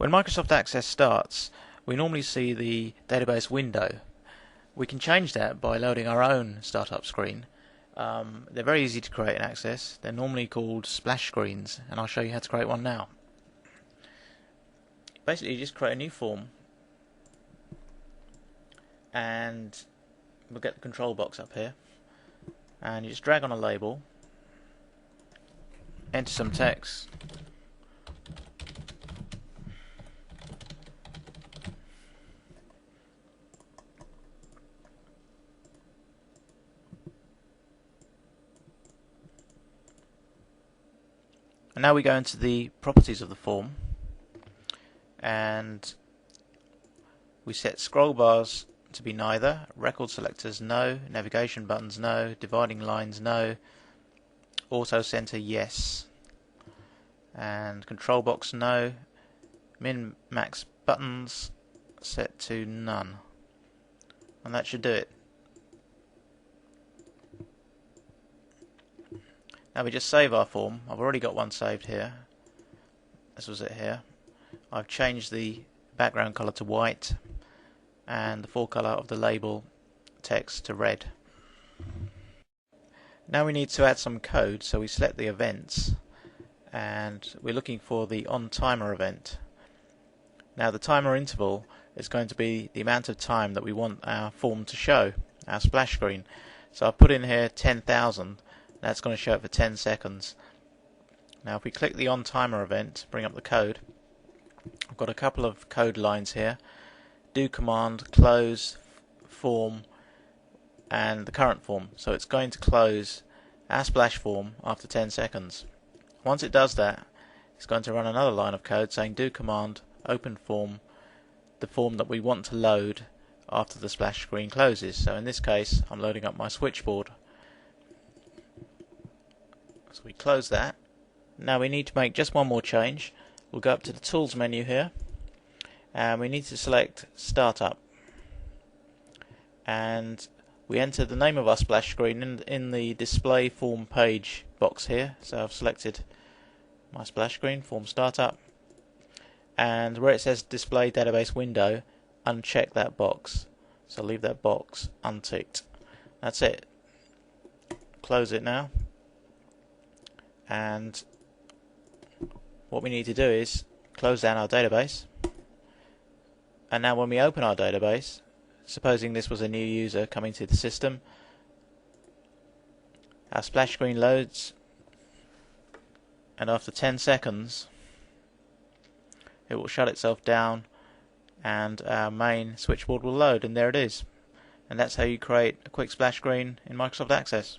When Microsoft Access starts, we normally see the database window. We can change that by loading our own startup screen. They're very easy to create in Access. They're normally called splash screens, and I'll show you how to create one now. Basically, you just create a new form, and we'll get the control box up here, and you just drag on a label, enter some text, and now we go into the properties of the form, and we set scroll bars to be neither, record selectors no, navigation buttons no, dividing lines no, auto center yes, and control box no, min max buttons set to none, and that should do it. Now we just save our form. I've already got one saved here. This was it here. I've changed the background color to white and the full color of the label text to red. Now we need to add some code, so we select the events and we're looking for the onTimer event. Now the timer interval is going to be the amount of time that we want our form to show, our splash screen. So I've put in here 10,000. That's going to show it for 10 seconds. Now if we click the onTimer event, bring up the code, I've got a couple of code lines here. Do command, close, form, and the current form. So it's going to close our splash form after 10 seconds. Once it does that, it's going to run another line of code saying do command, open form, the form that we want to load after the splash screen closes. So in this case, I'm loading up my switchboard. So we close that. Now we need to make just one more change. We'll go up to the Tools menu here, and we need to select Startup. And we enter the name of our splash screen in the Display Form Page box here. So I've selected my splash screen, Form Startup, and where it says Display Database Window, uncheck that box. So leave that box unticked. That's it. Close it now. And what we need to do is close down our database, and now when we open our database, supposing this was a new user coming to the system, our splash screen loads, and after 10 seconds it will shut itself down and our main switchboard will load, and there it is. And that's how you create a quick splash screen in Microsoft Access.